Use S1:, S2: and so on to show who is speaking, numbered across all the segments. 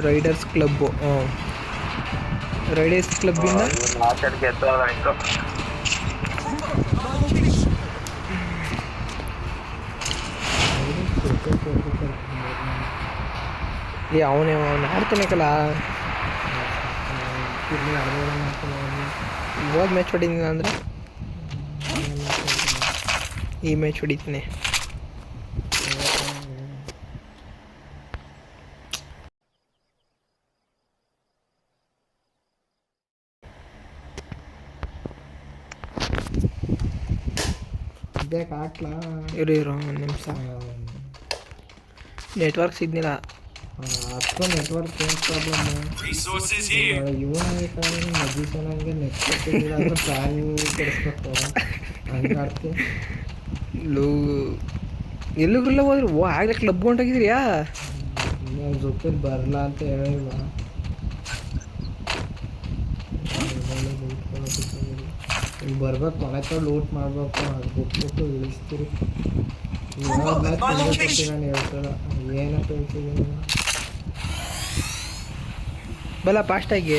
S1: Riders club. ಹಾಂ, Riders ಕ್ಲಬ್ಬಿಂದ ಅವನೇ ಆಡ್ತಾನೆ ಕಲ. ಹೋದ ಮ್ಯಾಚ್ ಹೊಡಿತೀನಿ ಅಂದರೆ ಈ ಮ್ಯಾಚ್ ಹೊಡಿತೀನಿ. ಇರು ಒಂದು ನಿಮಿಷ, ನೆಟ್ವರ್ಕ್ ಸಿಗ್ನಿಲ್ಲ.
S2: आपको नेटवर्क क्या प्रॉब्लम है? ಮಜಿಷನಂಗೆ ನೆಟ್ವರ್ಕ್ ಇಲ್ಲ ಅಂದ್ರೆ ಪ್ಲಾನ್ ಕೊಡಿಸ್ಬೇಕು ಹಂಗಾಡ್ತಿ.
S1: ಎಲ್ಲುಗ್ರೆಲ್ಲ ಹೋದ್ರು. ಆಗಲೇ ಕ್ಲಬ್ ಹೊಂಟೋಗಿದ್ರಿಯಾ?
S2: ನೀವು ಜೊತೆಲಿ ಬರಲ್ಲ ಅಂತ ಹೇಳಿಲ್ಲ. ಇಲ್ಲಿ ಬರ್ಬೇಕು, ಕೊನೆತ ಲೂಟ್ ಮಾಡಬೇಕು, ಅದು ಬಿಟ್ಬಿಟ್ಟು ಇಳಿಸ್ತೀರಿ. ನಾನು ಹೇಳ್ತಾರ ಏನಪ್ಪ ಹೇಳ್ತಿದ್ದೀನಿ.
S1: ಬಲ್ಲ ಫಾಸ್ಟಾಗಿ.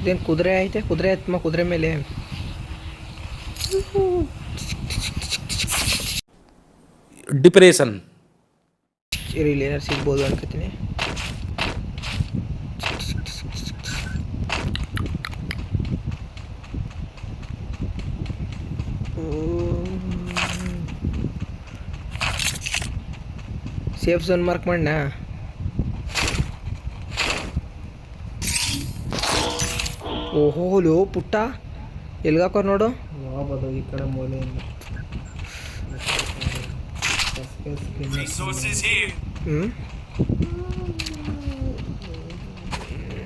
S1: ಇದೇನು ಕುದುರೆ ಐತೆ? ಕುದುರೆ ಎತ್ತಮ್ಮ, ಕುದುರೆ ಮೇಲೆ
S3: ಡಿಪ್ರೆಷನ್.
S1: ಇಲ್ಲಿ ಏನಾರು ಸಿಗ್ಬೋದು ಅನ್ಕೋತೀನಿ. ಸೇಫ್ ಝೋನ್ ಮಾರ್ಕ್ ಮಾಡಣ್ಣ. ಓಹೋ ಲೋ ಪುಟ್ಟ, ಎಲ್ಗಾಕೋರು ನೋಡು.
S2: ಹೋಗ್ಬೋದು ಈ ಕಡೆ ಮೂಲೆಯಿಂದ.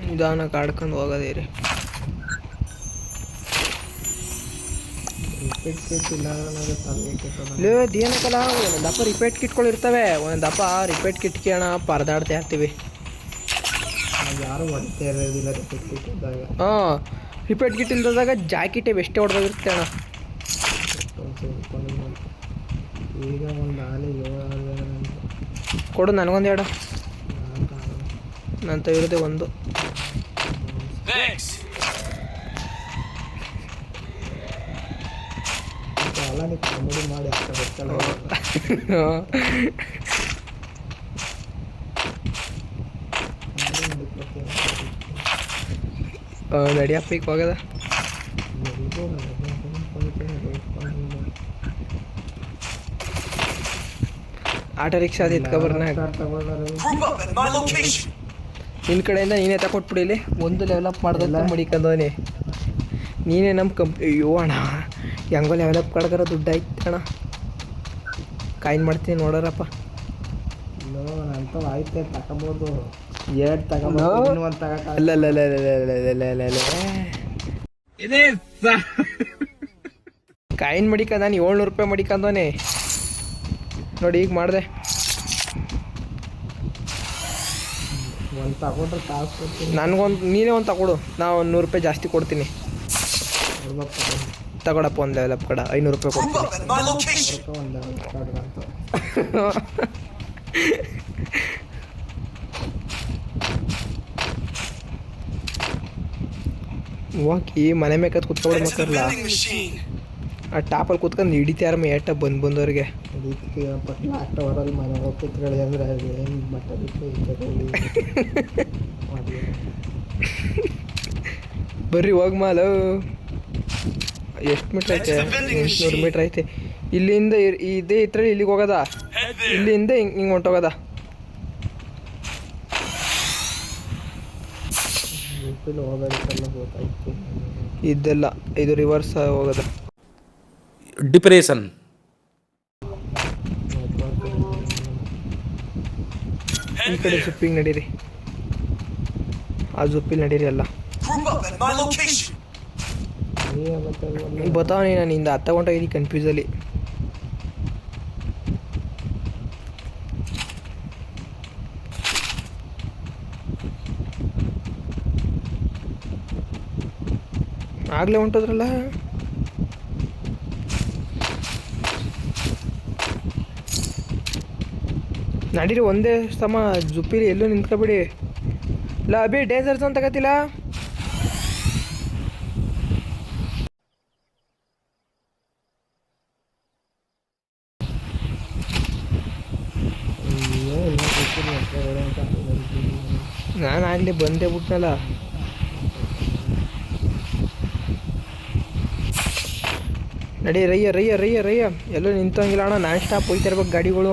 S1: ನಿಧಾನಕ್ಕೆ ಆಡ್ಕೊಂಡು ಹೋಗೋದೇ ರೀ. ಏನಕ್ಕಲ್ಲ, ಒಂದೊಂದು ದಪ್ಪ ರಿಪೇಟ್ ಕಿಟ್ಗಳು ಇರ್ತವೆ, ಒಂದೊಂದು ದಪ್ಪ ರಿಪೇಟ್ ಕಿಟ್ಕಿ ಅಣ್ಣ ಪರದಾಡ್ತಾ ಇರ್ತೀವಿ.
S2: ಯಾರು ಹೊಡಿತಾ ಇರೋದಿಲ್ಲ ರಿಪೇಟ್ ಕಿಟ್ ಇದ್ದಾಗ.
S1: ಹಾಂ, ರಿಪೇಟ್ ಕಿಟ್ ಇಲ್ದಾಗ ಜಾಕೆಟೇ ಬೆಷ್ಟೇ ಹೊಡೆದೋಗಿರುತ್ತೆ ಅಣ್ಣ.
S2: ಈಗ ಒಂದು ಆಲೆ
S1: ಕೊಡು ನನಗೊಂದು ಎರಡು. ನನ್ನ ಇರೋದೇ ಒಂದು.
S2: ಕಾಮಿಡಿ ಮಾಡಿ
S1: ನಡಿಯಪ್ಪ ಈಗ ಹೋಗದ. ಆಟೋ ರಿಕ್ಷಾ ಅದು ಇತ್ಕೊಬರ್ನ. ನಿನ್ನ ಕಡೆಯಿಂದ ನೀನೇ ತಗೊಟ್ಬಿಡಿ. ಇಲ್ಲಿ ಒಂದು ಲೆವೆಲಪ್ ಮಾಡ್ದಂತ ಮಡಿಕೊಂಡವನೇ ನೀನೇ. ನಮ್ಮ ಅಯ್ಯೋ ಅಣ್ಣ, ಹೆಂಗೋ ಲೆವೆಲಪ್ ಕಡ್ಗಾರ ದುಡ್ಡು ಆಯ್ತು ಅಣ್ಣ. ಕಾಯಿನ್ ಮಾಡ್ತೀನಿ ನೋಡೋರಪ್ಪ.
S2: ಅಂತವ್ ಆಯ್ತು, ತಗೋಬೋದು. ಎರಡು ತಗೋಬೋದು, ಒಂದು ತಗೋಕ.
S1: ಕಾಯಿನ್ ಮಡಿಕ ನಾನು 700 ರೂಪಾಯಿ ಮಡಿಕೊಂಡವನೇ ನೋಡಿ. ಈಗ ಮಾಡಿದೆ.
S2: ಒಂದು ತಗೊಂಡ್ರೆ ಕಾಸು ಕೊಡ್ತೀನಿ.
S1: ನನಗೊಂದು ನೀನೇ ಒಂದು ತಗೊಡು, ನಾ 100 ರೂಪಾಯಿ ಜಾಸ್ತಿ ಕೊಡ್ತೀನಿ. ತಗೊಳಪ್ಪ ಒಂದು ಲೆವೆಲಪ್ ಕಡ 500 ರೂಪಾಯಿ ಕೊಡ್ತೀನಿ. ಹೋಗಿ ಮನೆ ಮೇಕತ್ ಕುತ್ಕೊಂಡು ಮಕ್ಕಳಲ್ಲ, ಆ ಟಾಪಲ್ಲಿ ಕುತ್ಕೊಂಡು ಹಿಡಿತಾರಮ್ಮ ಏಟ ಬಂದವ್ರಿಗೆ.
S2: ಲಾಕ್ಟವರಲ್ಲಿ ಮನೆ ಕೂತ್ಕೊಳ್ಳಿ ಅಂದರೆ ಏನು ಮಟ್ಟ
S1: ಬರ್ರಿ ಹೋಗಿ ಮಾಲು. ಎಷ್ಟು ಮೀಟ್ರ್ ಐತೆ? 800 ಮೀಟ್ರ್ ಐತೆ. ಇಲ್ಲಿಂದ ಇದೇ ಇದ್ರಲ್ಲಿ ಇಲ್ಲಿಗೆ ಹೋಗೋದ, ಇಲ್ಲಿಂದ ಹಿಂಗೆ ಹೊಂಟೋಗೋದ. ಇದೆಲ್ಲ ಇದು ರಿವರ್ಸ್ ಹೋಗೋದ.
S3: ಡಿಪ್ರೆಷನ್.
S1: ಈ ಕಡೆ ಜುಪ್ಪಿಗೆ ನಡೀರಿ, ಆ ಜುಪ್ಪಿಲಿ ನಡೀರಿ ಎಲ್ಲ. ಬತ್ತಾವನಿ ನಾನು ಇಂದ ಹತ್ತ ಹೊಂಟೋಗಿದ್ದೀನಿ ಕನ್ಫ್ಯೂಸಲ್ಲಿ. ಆಗಲೇ ಹೊಂಟೋದ್ರಲ್ಲ. ನಡೀರಿ ಒಂದೇ ಸಮ ಜುಪ್ಪಿರಿ ಎಲ್ಲೂ ನಿಂತ್ಕೊಬಿಡಿ. ಇಲ್ಲ ಅಭಿ ಡೇಂಜರ್ ಝೋನ್ ತಗತಿಲ್ಲ. ನಾನು ಆಗಲಿ ಬಂದೇ ಬಿಟ್ನಲ್ಲ. ನಡಿ ರಯ್ಯ ರಯ್ಯ ರಯ್ಯ ರಯ್ಯ ಎಲ್ಲೂ ನಿಂತಂಗಿಲ್ಲ ಅಣ್ಣ. ನಾನ್ ಸ್ಟಾಪ್ ಹೋಯ್ತಾ ಇರ್ಬೇಕು ಗಾಡಿಗಳು.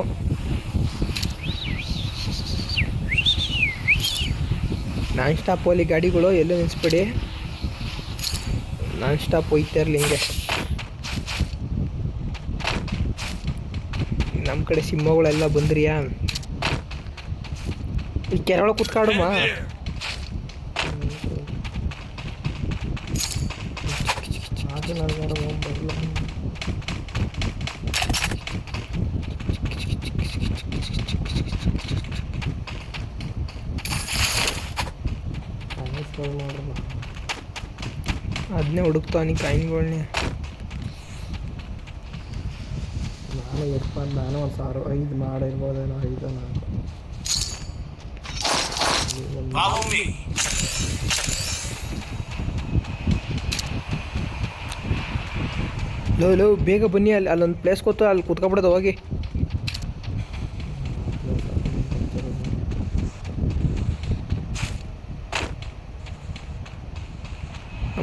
S1: ನಾನ್ ಸ್ಟಾಪ್ ಹೋಗ್ಲಿ ಗಾಡಿಗಳು, ಎಲ್ಲೂ ನಿಲ್ಲಿಸ್ಬೇಡಿ. ನಾನ್ ಸ್ಟಾಪ್ ಹೋಯ್ತಾ ಇರಲಿ ಹಿಂಗೆ. ನಮ್ಮ ಕಡೆ ಸಿಂಹಗಳೆಲ್ಲ ಬಂದ್ರಿಯಾ? ಈ ಕೆರಳ ಕುತ್ಕಾಡುಮ್ಮ. ಅದನ್ನೇ ಹುಡುಕ್ತಾನೆ ಕಾಯಿನ್ಗಳನ್ನೇ.
S2: ನಾನು ಎಪ್ಪತ್ತು, ನಾನು 1,500 ಮಾಡಿರ್ಬೋದೇನೋ. 5 4
S1: ಲೋ ಲೋ ಬೇಗ ಬನ್ನಿ. ಅಲ್ಲೊಂದು ಪ್ಲೇಸ್ ಗೊತ್ತು, ಅಲ್ಲಿ ಕುತ್ಕೊಬಿಡೋದು ಹೋಗಿ.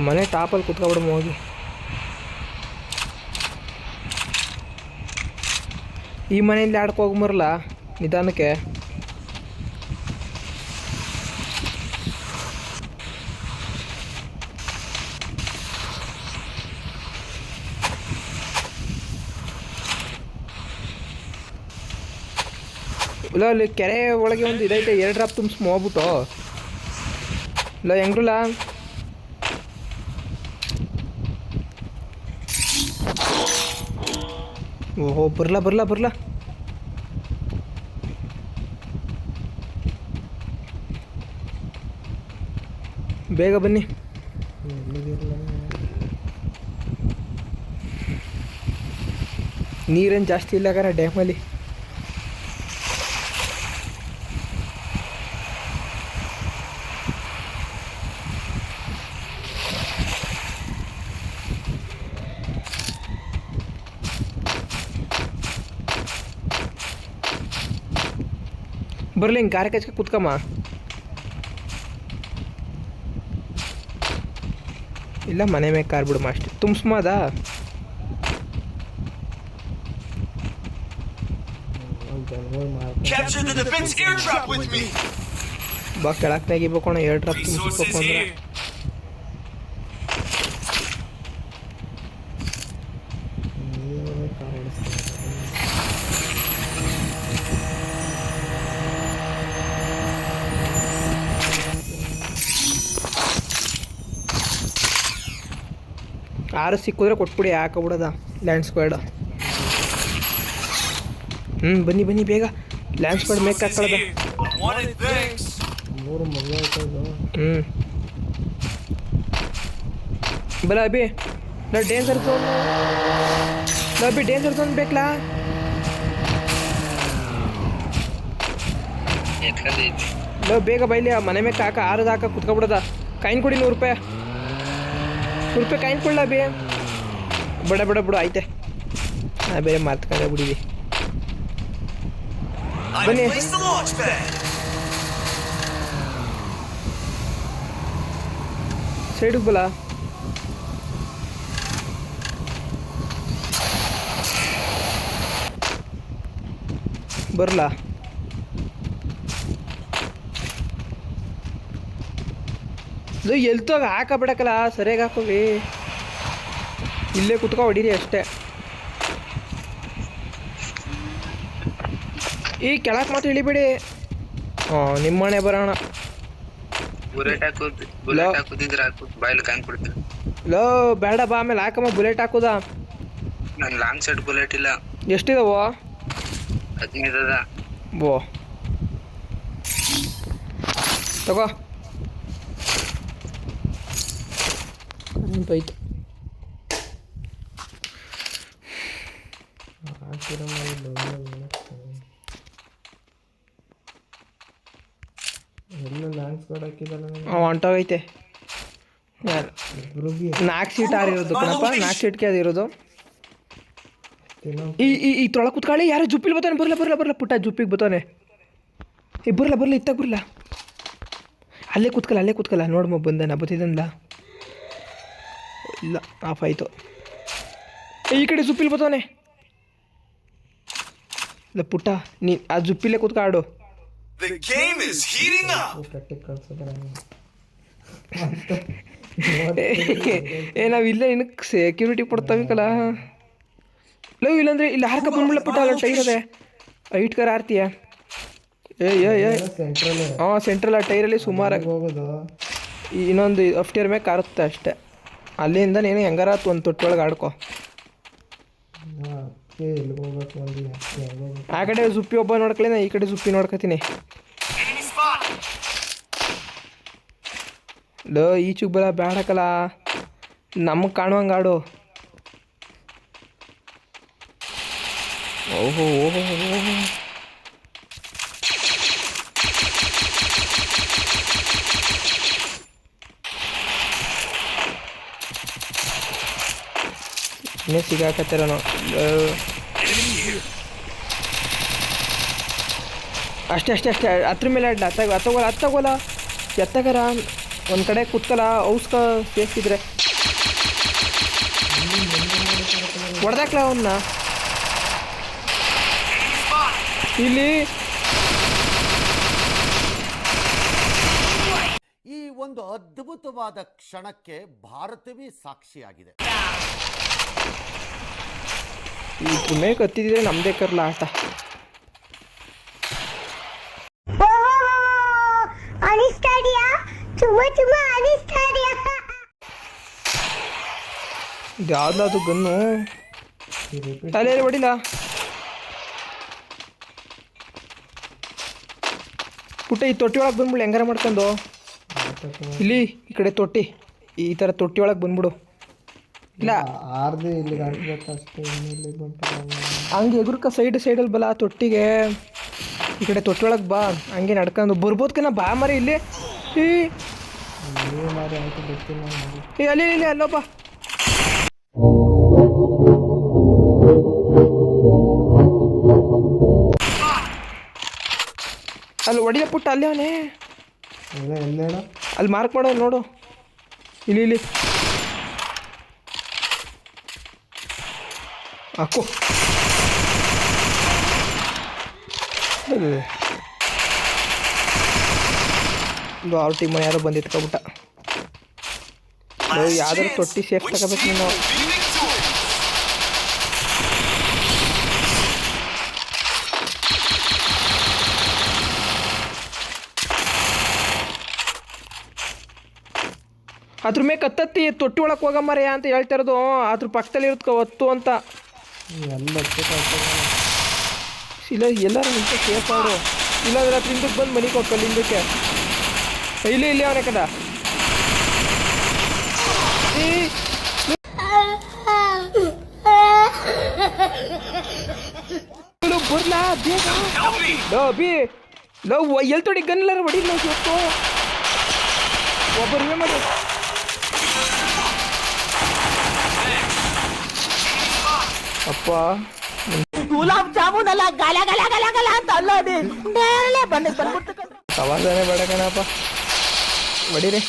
S1: ಮನೆ ಟಾಪಲ್ಲಿ ಕುತ್ಕೊಬಿಡಮ್ಮ ಹೋಗಿ. ಈ ಮನೆಯಲ್ಲಿ ಆಡ್ಕೊ ಹೋಗ್ಬರಲ್ಲ ನಿಧಾನಕ್ಕೆ. ಇಲ್ಲ ಅಲ್ಲಿ ಕೆರೆ ಒಳಗೆ ಒಂದು ಇದೈತೆ, 2 ಡ್ರಾಪ್ ತುಂಬಿಸ್ ಹೋಗ್ಬಿಟ್ಟು. ಇಲ್ಲ ಹೆಂಗ್ರಲ್ಲ ಓಹೋ ಬರ್ಲಾ ಬರ್ಲಾ ಬರ್ಲಾ. ಬೇಗ ಬನ್ನಿ. ನೀರೇನು ಜಾಸ್ತಿ ಇಲ್ಲ ಕಣ ಡ್ಯಾಮಲ್ಲಿ. ಬರಲಿ ಹಿಂಗೆ ಗಾರೆ ಕಚ್ಕೆ ಕುತ್ಕಮ್ಮ. ಇಲ್ಲ ಮನೆ ಮೇಲೆ ಕಾರ್ ಬಿಡಮ್ಮ ಅಷ್ಟೇ. ತುಂಬಿಸ್ಮದ ಬಾ ಕೆಳಕ್ಕೆ ತೆಗಿಬೇಕು ಅಣ್ಣ. 2 ಡ್ರಾಪ್ ತುಂಬಿಸ್ಬೇಕು ಅಂದ್ರೆ ಆರು ಸಿಕ್ಕಿದ್ರೆ ಕೊಟ್ಬಿಡಿ, ಹಾಕೋಬಿಡೋದ ಲ್ಯಾಂಡ್ ಸ್ಕ್ವಾಡ್. ಬನ್ನಿ ಬನ್ನಿ ಬೇಗ ಲ್ಯಾಂಡ್ ಸ್ಕ್ವಾಡ್ ಮೇಕ್ ಹಾಕೊಳ್ಳೋದ.
S2: 3 ಮದುವೆ ಆಯ್ತದು.
S1: ಬಲ ಅಭಿ ನಾ danger zone. Abhi danger zone ಬೇಕಲ್ಲ. ಬೇಗ ಬೈಲಿ ಮನೆ ಮೇಲೆ ಹಾಕ, 6 ಹಾಕ ಕುತ್ಕೊಬಿಡೋದ. ಕಾಯಿನ್ ಕೊಡಿ 100 ರೂಪಾಯಿ. 100 ರೂಪಾಯಿ ಕಾಯಿನ್ ಕೊಡ್ಲ ಬೇ. ಬಿಡ ಬಿಡ ಬಿಡು ಆಯ್ತೆ. ನಾ ಬೇರೆ ಮಾತ್ಕೊಂಡೆ ಬಿಡಿವಿ. ಬನ್ನಿ ಸೈಡಿಗೆ ಬಲ. ಬರಲಾ ಅದು ಎಲ್ತೋಗ ಹಾಕಬಿಡಕಲ್ಲ. ಸರಿಯಾಗಿ ಹಾಕೋವಿ. ಇಲ್ಲೇ ಕುತ್ಕೊ ಹೊಡೀರಿ ಅಷ್ಟೇ. ಈ ಕೆಳಕ್ಕೆ ಮಾತ್ರ ಇಳಿಬೇಡಿ. ನಿಮ್ಮನೆ ಬರೋಣ. ಲೋ ಬೇಡ ಬಾ, ಆಮೇಲೆ ಹಾಕಮ್ಮ. ಬುಲೆಟ್ ಹಾಕುದ.
S4: ನನ್ ಲಾಂಗ್ ಸೆಟ್ ಬುಲೆಟ್ ಇಲ್ಲ.
S1: ಎಷ್ಟಿದಾವೋ?
S4: 15 ಅದ.
S1: ಬೋ ತಗೋ. ಆಯ್ತು
S2: ಎಲ್ಲ ಲ್ಯಾಂಡ್ ಸ್ಕ್ವಾಡ್ ಹಾಕಿದಲ್ಲ
S1: ಹೊಂಟೋಗೈತೆ.
S2: ಇಬ್ರು ಬಿ
S1: 4 ಸೀಟ್ ಇರೋದು ಕಣಪ್ಪ, 4 ಸೀಟ್ಗೆ ಅದು ಇರೋದು.
S2: ಏನೋ
S1: ಈ ತೊಳ ಕುತ್ಕೊಳ್ಳಿ. ಯಾರು ಜುಪ್ಪಿಲ್ ಬರ್ತಾನೆ? ಬರಲ್ಲ ಪುಟ್ಟ ಜುಪ್ಪಿಗೆ ಬರ್ತಾನೆ. ಬರಲ್ಲ ಇತ್ತಾಗ ಬರಲ್ಲ. ಅಲ್ಲೇ ಕೂತ್ಕಲ್ಲ ನೋಡ್ಮ ಬಂದನ ಬತ್ತಿದಂದ. ಇಲ್ಲ ಆಫ್ ಆಯಿತು. ಈ ಕಡೆ ಜುಪ್ಪಿಲ್ ಬರ್ತಾನೆ. ಇಲ್ಲ ಪುಟ್ಟ ನೀ ಆ ಜುಪ್ಪಿಲ್ಲೇ ಕೂತ್ಕ ಆಡು.
S2: ಕಟ್ಟೆ ಕಳ್ಸೋದ್ರ
S1: ನಾವು ಇಲ್ಲೇ ಇನ್ನು ಸೆಕ್ಯೂರಿಟಿ ಕೊಡ್ತಾವಿಕಲ್ಲ. ಲವ್ ಇಲ್ಲಾಂದ್ರೆ ಇಲ್ಲಿ ಹಾರ್ಕ ಬಂದ್ಬಿಡ ಪುಟ್ಟ. ಅಲ್ಲ ಟೈರ್ ಅದೇ ಐಟ್ಕರ ಆರ್ತೀಯ.
S2: ಸೆಂಟ್ರಲ್
S1: ಹಾಂ ಸೆಂಟ್ರಲ್ ಆ ಟೈರಲ್ಲಿ ಸುಮಾರಾಗಿ
S2: ಹೋಗೋದು.
S1: ಇನ್ನೊಂದು ಅಫ್ಟಿಯರ್ ಮೇಲೆ ಕಾರುತ್ತೆ ಅಷ್ಟೇ. ಅಲ್ಲಿಂದ ನೀನು ಹೆಂಗಾರ ಒಂದು ತೊಟ್ಟೊಳಗೆ ಆಡ್ಕೊ.
S2: ಎಲ್ಲಿಗೆ ಹೋಗ್ಬೇಕು ಅಲ್ಲಿ
S1: ಆ ಕಡೆ ಜುಪ್ಪಿ ಒಬ್ಬ ನೋಡ್ಕೊಳ್ಳಿ, ನಾ ಈ ಕಡೆ ಜುಪ್ಪಿ ನೋಡ್ಕೊತೀನಿ. ಲೋ ಈಚುಗೆ ಬರ ಬೇಡಕಲ್ಲ, ನಮಗೆ ಕಾಣುವಂಗೆ ಆಡು. ಓಹೋ ಇನ್ನೇ ಸಿಗಾಕತ್ತಿರೋನು. ಅಷ್ಟೇ ಹತ್ರ ಮೇಲೆ ಅಡ್ಡ ಹತ್ತಗೋಲ ಎತ್ತಗರ ಒಂದು ಕಡೆ ಕುತ್ಕಲ್ಲ. ಔಸ್ಕ ಸೇಫ್ಟಿದ್ರೆ ಹೊಡೆದಾಕ್ಲ ಅವನ್ನ. ಇಲ್ಲಿ
S5: ಈ ಒಂದು ಅದ್ಭುತವಾದ ಕ್ಷಣಕ್ಕೆ ಭಾರತವೇ ಸಾಕ್ಷಿಯಾಗಿದೆ.
S1: ಈ ಪುಣ್ಯ ಕತ್ತಿದ್ರೆ ನಮ್ದೇ ಕರ್ಲ ಆಟ. ಯಾವ್ದು ಗನ್ನು ತಲೆಯಲ್ಲಿ ಹೊಡಿಲ್ಲ. ಪುಟ್ಟ ಈ ತೊಟ್ಟಿ ಒಳಗೆ ಬಂದ್ಬಿಡು ಹೆಂಗಾರ ಮಾಡ್ಕೊಂಡು. ಇಲ್ಲಿ ಈ ಕಡೆ ತೊಟ್ಟಿ, ಈ ಥರ ತೊಟ್ಟಿ ಒಳಗೆ ಬಂದ್ಬಿಡು. ಇಲ್ಲ
S2: ಆರ್ದು ಇಲ್ಲಿ ಗಂಟು ಅಷ್ಟೇ. ಇಲ್ಲಿ ಬಂತು
S1: ಹಂಗೆ ಎಗುರ್ಕ ಸೈಡಲ್ಲಿ ಬಲ ತೊಟ್ಟಿಗೆ. ಈ ಕಡೆ ತೊಟ್ಟಿ ಒಳಗೆ ಬಾ, ಹಂಗೆ ನಡ್ಕೊಂಡು ಬರ್ಬೋದ್ಕನ ಬಾ ಮರಿ. ಇಲ್ಲಿ
S2: ಮಾರಿ ಆಯ್ತು ಗೊತ್ತಿಲ್ಲ.
S1: ಅಲ್ಲಿ ಅಲ್ಲೋಪ್ಪ. ಅಲ್ಲಿ ಹೊಡಿಯ ಪುಟ್ಟ ಅಲ್ಲಿ ಅವನೇ.
S2: ಎಲ್ಲ ಎಲ್ಲೇಳ
S1: ಅಲ್ಲಿ ಮಾರ್ಕ್ ಮಾಡೋ ನೋಡು. ಇಲ್ಲಿ ಹಾಕೋ. ಇದು ಅವ್ರ ಟೀಮ್ ಯಾರೋ ಬಂದಿತ್ಕೊಬಿಟ್ಟ. ಯಾವ್ದಾದ್ರು ತೊಟ್ಟಿ ಸೇಫ್ ತಗೋಬೇಕು ನೀನು. ಅದ್ರ ಮೇಲೆ ಕತ್ತತ್ತಿ ತೊಟ್ಟಿ ಒಳಗೆ ಹೋಗಮ್ಮರೆಯ ಅಂತ ಹೇಳ್ತಾ ಇರೋದು. ಅದ್ರ ಪಕ್ಕದಲ್ಲಿ ಇರುತ್ತೆ ಒತ್ತು ಅಂತ.
S2: ಎಲ್ಲ
S1: ಇಲ್ಲ ಎಲ್ಲರೂ ನಿಂತ ಸೇಫ್ ಅವರು. ಇಲ್ಲಾಂದ್ರೆ ಅದ್ರ ಹಿಂದಕ್ಕೆ ಬಂದು ಮನೆಗೆ ಹೋಗ್ಕಲ್ಲ ಹಿಂದಕ್ಕೆ. ಇಲ್ಲಿ ಅವನೇ ಕದ. ಬರ್ಲಾ ಬೇಗ ಲವ್ ಎಲ್ಲಿ ತೊಡಿ ಗನ್ಲಾರ ಹೊಡಿ. ನಾವು ಸ್ವಲ್ಪ ಒಬ್ಬರು ಮಾಡಿ. ಅಪ್ಪ ಗುಲಾಬ್ ಜಾಮೂನ್ ಅಲ್ಲ ಗಲ ಅಂತ ಅಲ್ಲೋದಿ ಸವಾಸನೆ ಬೇಡ ಕಣಪ್ಪ. ಹೊಡೀರಿ.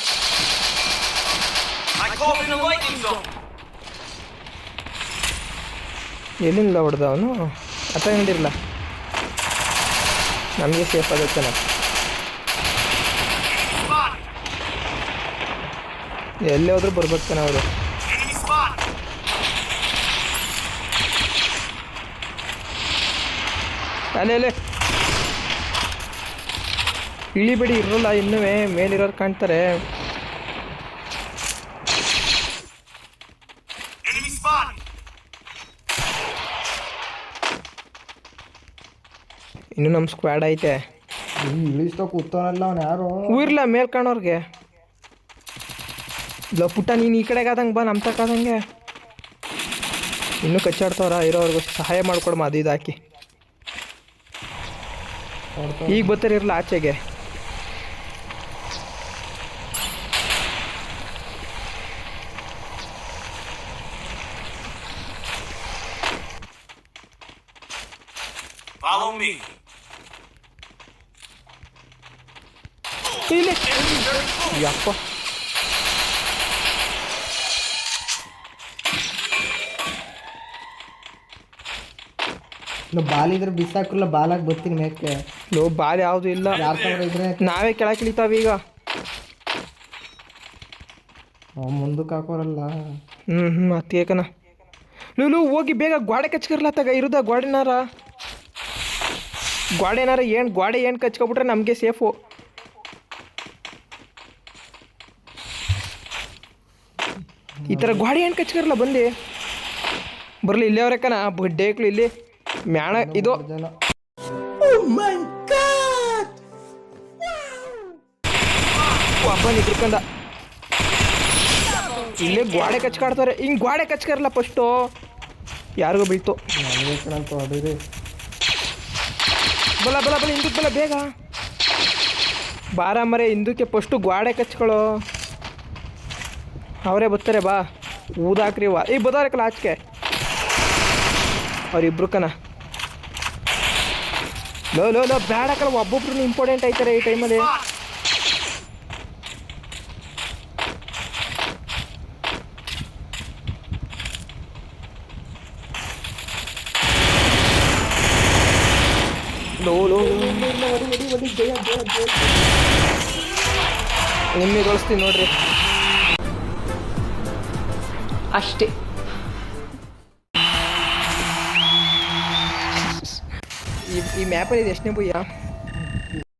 S1: ಎಲ್ಲಿಂದ ಹೊಡೆದ ಅವನು? ಅತ್ತ ಹಿಂದಿರಲ್ಲ, ನಮಗೆ ಸೇಫ್ ಆಗುತ್ತೆ. ಎಲ್ಲೇ ಹೋದ್ರೂ ಬರ್ಬೇಕು ತಾನೆ ಅವರು. ಅಲ್ಲೇ ಇಳಿಬೇಡಿ, ಇರೋಲ್ಲ ಇನ್ನೂ ಮೇಲಿರೋರು ಕಾಣ್ತಾರೆ. ಇನ್ನು ನಮ್ಮ ಸ್ಕ್ವಾಡ್ ಐತೆ.
S2: ಇಳಿಸ್ತಾ ಕೂತವನಲ್ಲ ಅವ್ನು ಯಾರು?
S1: ಊರ್ಲ ಮೇಲ್ ಕಾಣೋರ್ಗೆ. ಇಲ್ಲ ಪುಟ್ಟ ನೀನು ಈ ಕಡೆಗೆ ಆದಂಗೆ ಬಾ, ನಮ್ಮ ತಕ್ಕಾದಂಗೆ. ಇನ್ನೂ ಕಚ್ಚಾಡ್ತವ್ರ ಇರೋರ್ಗು ಸಹಾಯ ಮಾಡ್ಕೊಡಮ್ಮ. ಅದು ಇದು ಹಾಕಿ ಈಗ ಬರ್ತಾರೆ ಇರಲ್ಲ ಆಚೆಗೆ. ಇಲ್ಲಿ ಯಪ್ಪ
S2: ನಾವು ಬಾಲ್ ಇದ್ರೆ ಬಿಸಾಕ್ರಲ್ಲ ಬಾಲಾಗಿ ಬರ್ತೀನಿ ಮೇಕೆ.
S1: ಲೋ ಬಾಲ್ ಯಾವುದು ಇಲ್ಲ,
S2: 2000 ಇದ್ರೆ
S1: ನಾವೇ ಕೆಳಗೆ ಇಳಿತಾವ ಈಗ.
S2: ಮುಂದಕ್ಕೆ ಹಾಕೋರಲ್ಲ.
S1: ಅತ್ತೇಕನ ಲೂ ಹೋಗಿ ಬೇಗ ಗೋಡೆ ಕಚ್ಕರ್ಲತ್ತಾಗ ಇರುದ ಗೋಡೆನಾರ ಏನು ಕಚ್ಕೊಬಿಟ್ರೆ ನಮಗೆ ಸೇಫು. ಈ ಥರ ಗೋಡೆ ಏನು ಕಚ್ಕರಲ್ಲ ಬಂದು ಬರಲಿ ಇಲ್ಲೇ ಅವ್ರಕ್ಕನ ಬಡ್ಡೇಕ್ಳು ಇಲ್ಲಿ ಮ್ಯಾಣ ಇದು
S2: ಜನ
S1: ಒಬ್ಬ ನಿದ್ರಕಂದ ಇಲ್ಲೇ ಗೋಡೆ ಕಚ್ಕಾಡ್ತಾರೆ. ಹಿಂಗೆ ಗೋಡೆ ಕಚ್ಕರಲ್ಲ ಫಸ್ಟು ಯಾರಿಗೂ ಬೀಳ್ತು.
S2: ನನಗೆ ಕಣಂತ ಹೊಡೀರಿ.
S1: ಬಲ ಬಲ ಬಲ ಹಿಂದಕ್ಕೆ ಬಲ ಬೇಗ ಬಾರ ಮರೆ ಹಿಂದಕ್ಕೆ ಫಸ್ಟು ಗೋಡೆ ಕಚ್ಕೊಳ್ಳೋ. ಅವರೇ ಬರ್ತಾರೆ ಬಾ ಊದಾಕ್ರಿ ಈಗ ಬದವ್ರಕ್ಕಲ್ಲ ಆಚೆಗೆ ಅವ್ರಿಬ್ರು ಕನ. ಲೋ ಲೋ ಲೋ ಬೇಡಕ್ಕಲ್ಲ ಒಬ್ಬೊಬ್ರು ಇಂಪಾರ್ಟೆಂಟ್ ಆಯ್ತಾರೆ ಈ ಟೈಮಲ್ಲಿ. ಲೋ ಲೋ ನಿಮಗೆ ಕಳಿಸ್ತೀನಿ ನೋಡ್ರಿ ಅಷ್ಟೇ. ಈ ಮ್ಯಾಪಲ್ಲಿ ಇದು ಎಷ್ಟನೇ ಬುಯ್ಯ